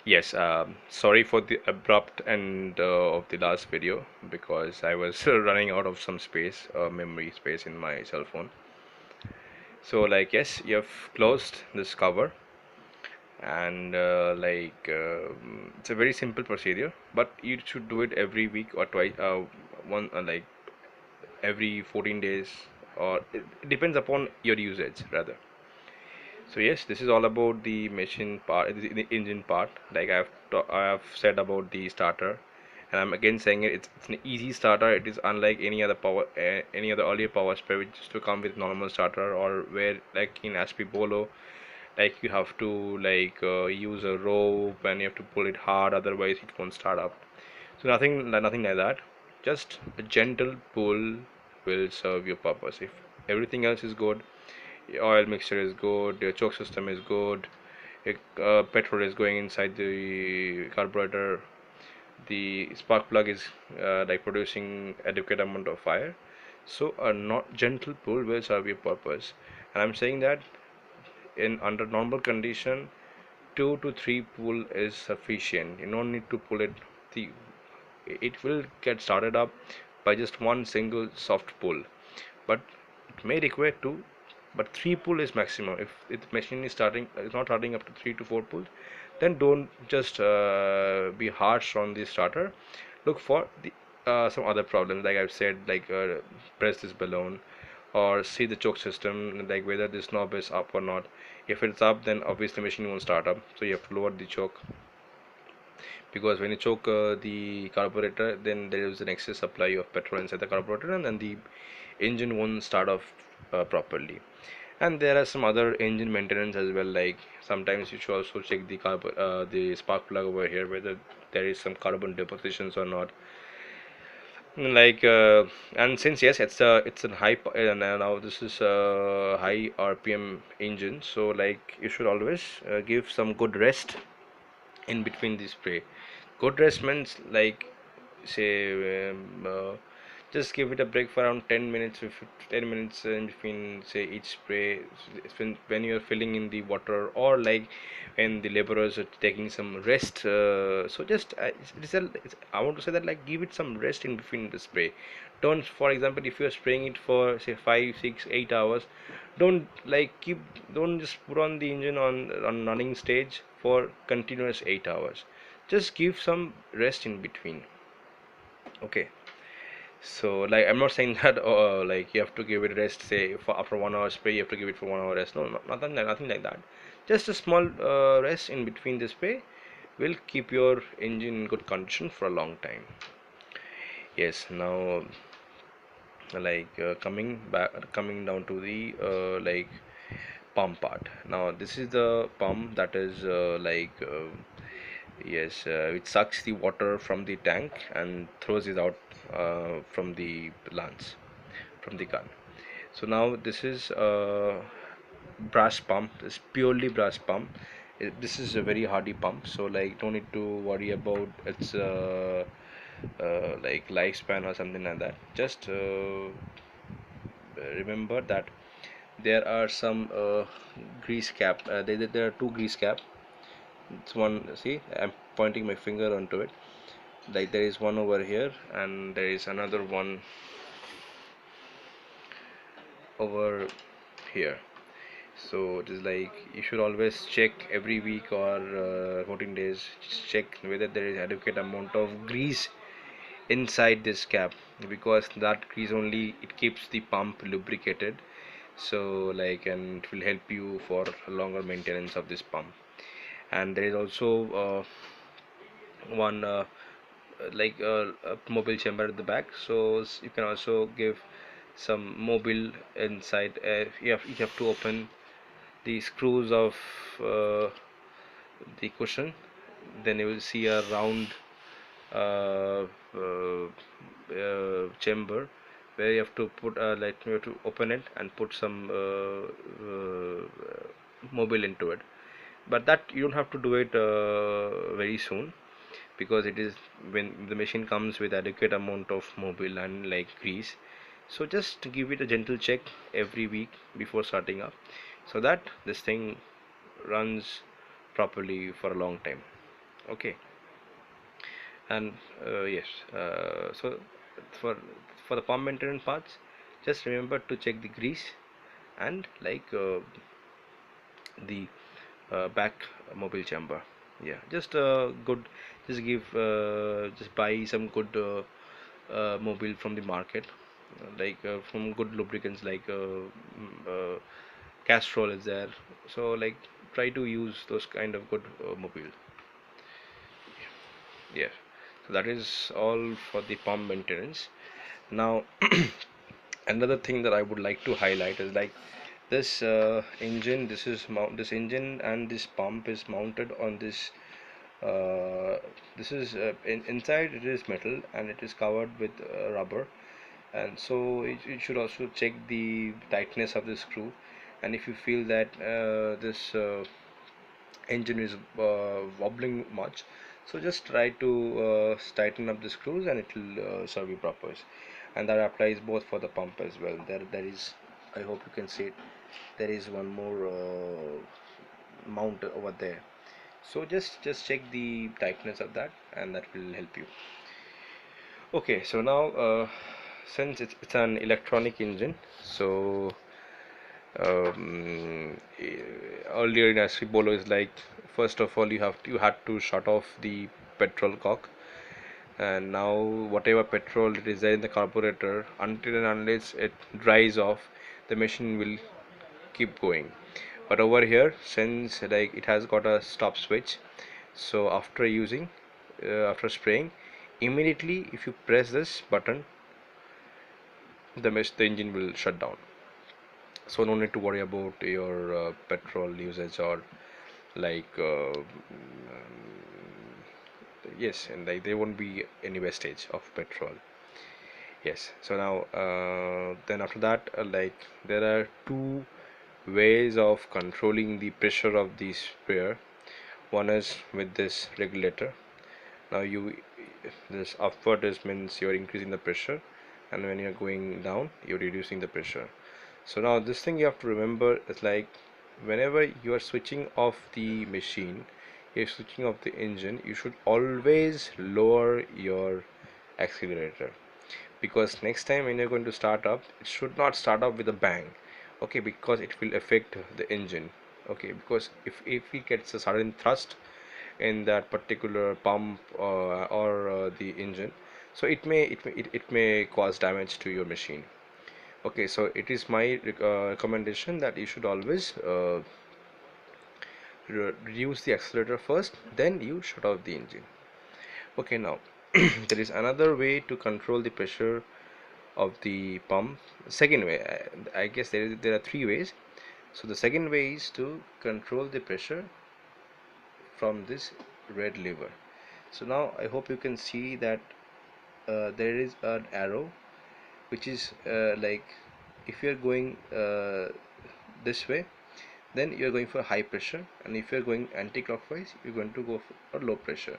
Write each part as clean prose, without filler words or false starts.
Yes, sorry for the abrupt end of the last video because I was running out of some space, memory space in my cell phone. So, like, yes, you have closed this cover, and it's a very simple procedure, but you should do it every week or twice, one like every 14 days, or it depends upon your usage rather. So yes, this is all about the machine part, the engine part. Like I have said about the starter, and I'm again saying it. It's an easy starter. It is unlike any other any other earlier power spray which used to come with normal starter, or where like in SP Polo, like you have to use a rope and you have to pull it hard, otherwise it won't start up. So nothing like that. Just a gentle pull will serve your purpose. If everything else is good, oil mixture is good, your choke system is good, petrol is going inside the carburetor, the spark plug is producing adequate amount of fire. So a not gentle pull will serve your purpose. And I'm saying that in under normal condition, 2 to 3 pull is sufficient. You don't need to pull it. The it will get started up by just one single soft pull, but it may require two, but three pull is maximum. If the machine is not starting up to 3 to 4 pulls, then don't just be harsh on the starter. Look for the some other problems, like I've said, press this balloon, or see the choke system, like whether this knob is up or not. If it's up, then obviously machine won't start up, so you have to lower the choke, because when you choke the carburetor, then there is an excess supply of petrol inside the carburetor, and then the engine won't start off properly. And there are some other engine maintenance as well, like sometimes you should also check the spark plug over here, whether there is some carbon depositions or not. And since yes, it's a now this is a high RPM engine, so like you should always give some good rest in between the spray. Good rest means like say just give it a break for around 10 minutes, 10 minutes in between say each spray. It's when you're filling in the water, or like when the laborers are taking some rest. So just I want to say that, like, give it some rest in between the spray. Don't, for example, if you're spraying it for say 5, 6, 8 hours, don't don't just put on the engine on running stage for continuous 8 hours. Just give some rest in between. Okay, so like I'm not saying that like you have to give it rest, say for after 1 hour spray you have to give it for 1 hour rest. No, nothing like that. Just a small rest in between the spray will keep your engine in good condition for a long time. Yes, now coming down to the pump part. Now this is the pump that is yes, it sucks the water from the tank and throws it out from the lance, from the gun. So now this is a brass pump. It's purely brass pump. This is a very hardy pump, so like don't need to worry about its like lifespan or something like that. Just remember that there are some grease cap. There are two grease cap. It's one. See, I'm pointing my finger onto it. Like there is one over here, and there is another one over here. So it is like you should always check every week or 14 days. Just check whether there is adequate amount of grease inside this cap, because that grease only it keeps the pump lubricated. So like, and it will help you for longer maintenance of this pump. And there is also one a mobile chamber at the back, so you can also give some mobile inside. You have to open the screws of uh, the cushion, then you will see a round uh, uh, chamber where you have to put you have to open it and put some mobile into it. But that you don't have to do it very soon, because it is when the machine comes with adequate amount of mobile and like grease. So just give it a gentle check every week before starting up, so that this thing runs properly for a long time. Okay. And yes, so for the pump maintenance parts, just remember to check the grease and the back mobile chamber. Yeah, just good, just give just buy some good mobile from the market, from good lubricants Castrol is there. So try to use those kind of good mobile. Yeah, so that is all for the pump maintenance. Now another thing that I would like to highlight is this engine. This engine and this pump is mounted on this. This is inside it is metal and it is covered with rubber, and so it should also check the tightness of the screw. And if you feel that this engine is wobbling much, so just try to tighten up the screws and it will serve you proper. And that applies both for the pump as well. There is, I hope you can see it, there is one more mount over there. So just check the tightness of that and that will help you. Okay, so now since it's an electronic engine, so earlier in Asribolo is first of all you had to shut off the petrol cock, and now whatever petrol it is there in the carburetor, until and unless it dries off, the machine will keep going. But over here, since it has got a stop switch, so after spraying, immediately if you press this button, the engine will shut down. So no need to worry about your petrol usage, or like yes, and there won't be any wastage of petrol. Yes, so now then after that, there are two ways of controlling the pressure of the sprayer. One is with this regulator. Now this upward is means you're increasing the pressure, and when you're going down you're reducing the pressure. So now this thing you have to remember is whenever you are switching off the machine, you're switching off the engine, you should always lower your accelerator, because next time when you're going to start up, it should not start up with a bang. Okay, because it will affect the engine. Okay, because if it gets a sudden thrust in that particular pump or the engine, so it may cause damage to your machine. Okay, so it is my recommendation that you should always reduce the accelerator first, then you shut off the engine. Okay, now there is another way to control the pressure of the pump. Second way, I guess there are three ways. So the second way is to control the pressure from this red lever. So now I hope you can see that there is an arrow which is if you're going this way, then you're going for high pressure, and if you're going anti-clockwise, you're going to go for low pressure.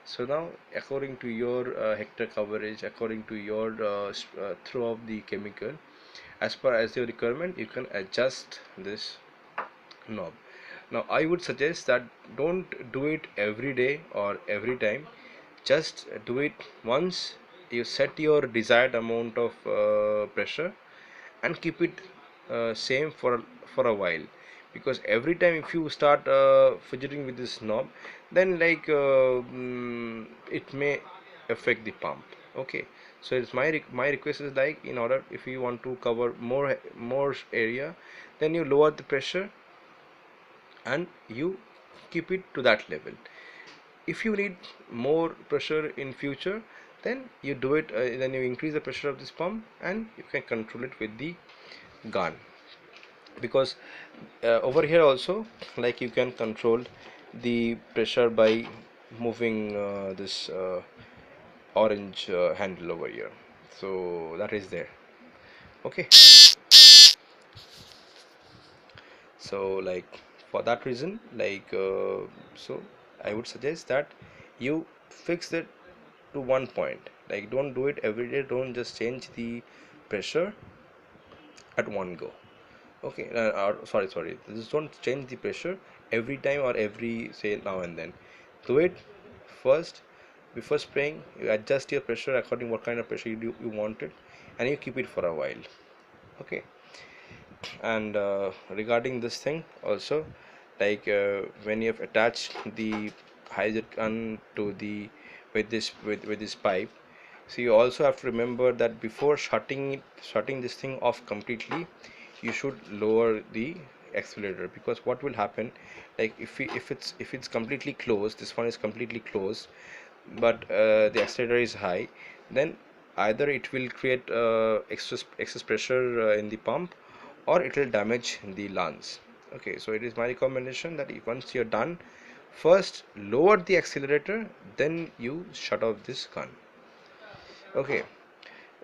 So now according to your hectare coverage, according to your throw of the chemical, as per as your requirement, you can adjust this knob. Now I would suggest that don't do it every day or every time. Just do it once you set your desired amount of pressure, and keep it same for a while. Because every time if you start fidgeting with this knob, then it may affect the pump. Okay, so it's my request is in order, if you want to cover more area, then you lower the pressure and you keep it to that level. If you need more pressure in future, then you do it, then you increase the pressure of this pump and you can control it with the gun. Because over here also, you can control the pressure by moving this orange handle over here, so that is there. Okay, so for that reason, so I would suggest that you fix it to one point. Don't do it every day, don't just change the pressure at one go. Okay, sorry, just don't change the pressure every time or every, say, now and then. Do it first, before spraying, you adjust your pressure according what kind of pressure you wanted, and you keep it for a while. Okay. And regarding this thing also, like when you have attached the hydraulic gun to the with this pipe, so you also have to remember that before shutting this thing off completely, you should lower the accelerator, because what will happen, like if it's completely closed, this one is completely closed, but the accelerator is high, then either it will create excess pressure in the pump, or it will damage the lance. Okay, so it is my recommendation that if once you're done, first lower the accelerator, then you shut off this gun. Okay.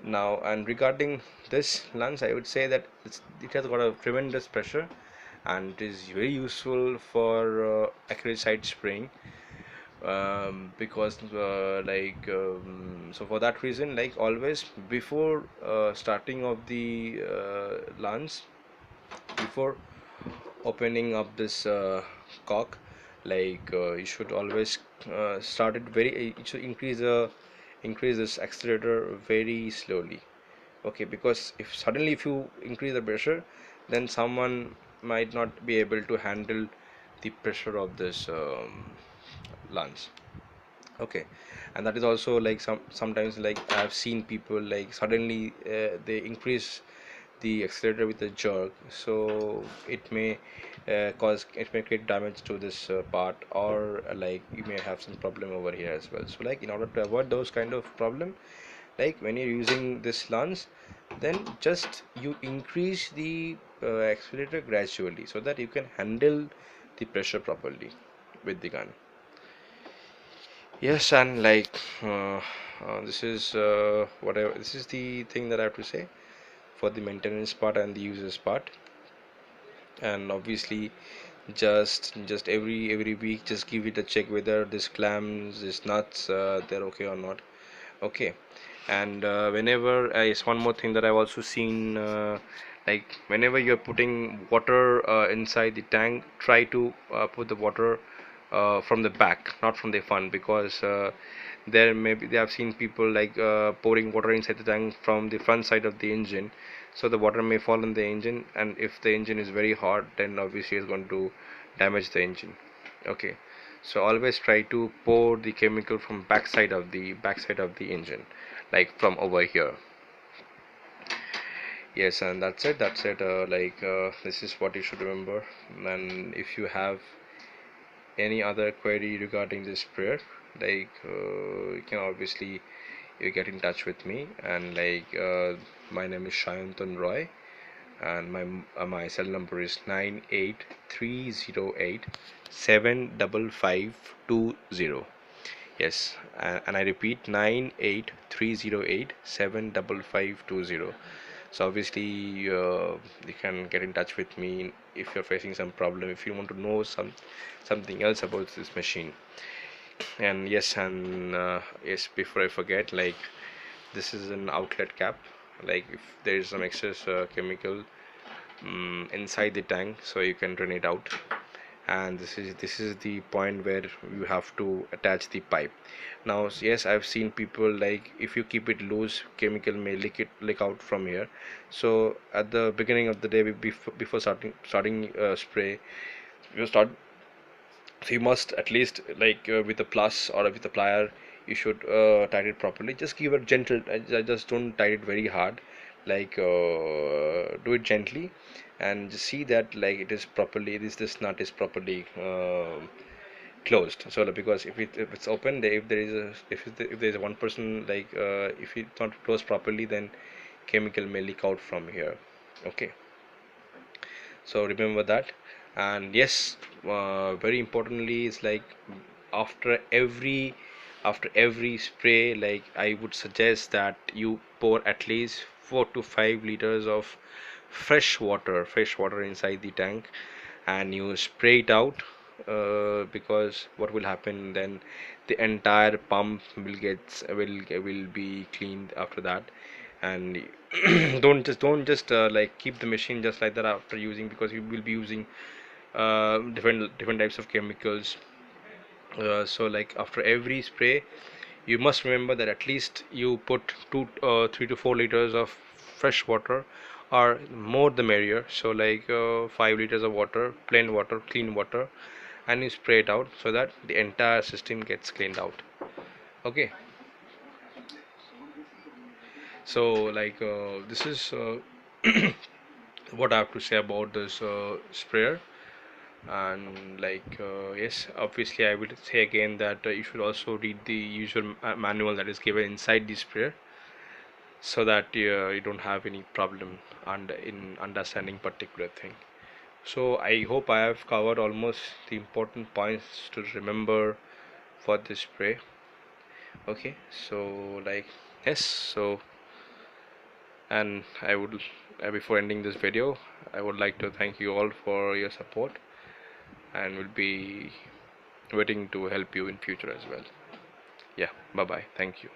Now, and regarding this lance, I would say that it has got a tremendous pressure, and it is very useful for accurate side spraying, because so for that reason, like always before starting of the lance, before opening up this cock, you should always start it you should increase this accelerator very slowly. Okay, because if you increase the pressure, then someone might not be able to handle the pressure of this lance. Okay. And that is also like sometimes, like I've seen people like suddenly they increase the accelerator with a jerk, so it may create damage to this part, or like you may have some problem over here as well. So like in order to avoid those kind of problem, like when you're using this lance, then just you increase the accelerator gradually, so that you can handle the pressure properly with the gun. Yes, and this is the thing that I have to say for the maintenance part and the users part. And obviously, just every week, just give it a check whether this clamps, this nuts, they're okay or not. Okay. And whenever is one more thing that I've also seen, like whenever you're putting water inside the tank, try to put the water from the back, not from the front, because there maybe they have seen people like pouring water inside the tank from the front side of the engine, so the water may fall in the engine, and if the engine is very hot, then obviously it's going to damage the engine. Okay, so always try to pour the chemical from backside of the engine, like from over here. Yes, and that's it, this is what you should remember. And if you have any other query regarding this prayer, you can obviously you get in touch with me. And my name is Shayantan Roy, and my cell number is 98308 75520. Yes, and I repeat, 98308 75520. So obviously you can get in touch with me if you're facing some problem, if you want to know something else about this machine. And yes, and yes, before I forget, this is an outlet cap. Like if there is some excess chemical inside the tank, so you can drain it out. And this is the point where you have to attach the pipe. Now yes, I've seen people, like if you keep it loose, chemical may leak out from here. So at the beginning of the day, before starting spray, you start so you must at least, with a plus or with a plier, you should tighten it properly. Just give it gentle, just don't tighten it very hard. Do it gently, and just see that it is properly, this nut is properly closed. So because if it's open, if there is if there is one person, if it's not closed properly, then chemical may leak out from here. Okay, so remember that. And yes, very importantly, is after every after every spray, I would suggest that you pour at least 4 to 5 liters of fresh water inside the tank, and you spray it out, because what will happen then, the entire pump will be cleaned after that. And don't just keep the machine just like that after using, because you will be using different types of chemicals So like after every spray, you must remember that at least you put 3 to 4 liters of fresh water, or more the merrier. So like 5 liters of water, plain water, clean water, and you spray it out so that the entire system gets cleaned out. Okay, so like this is what I have to say about this sprayer. And like yes, obviously I will say again that you should also read the usual manual that is given inside the sprayer, so that you don't have any problem in understanding particular thing. So I hope I have covered almost the important points to remember for this spray. Okay, so like yes, so and I would before ending this video, I would like to thank you all for your support, and will be waiting to help you in future as well. Yeah, bye bye, thank you.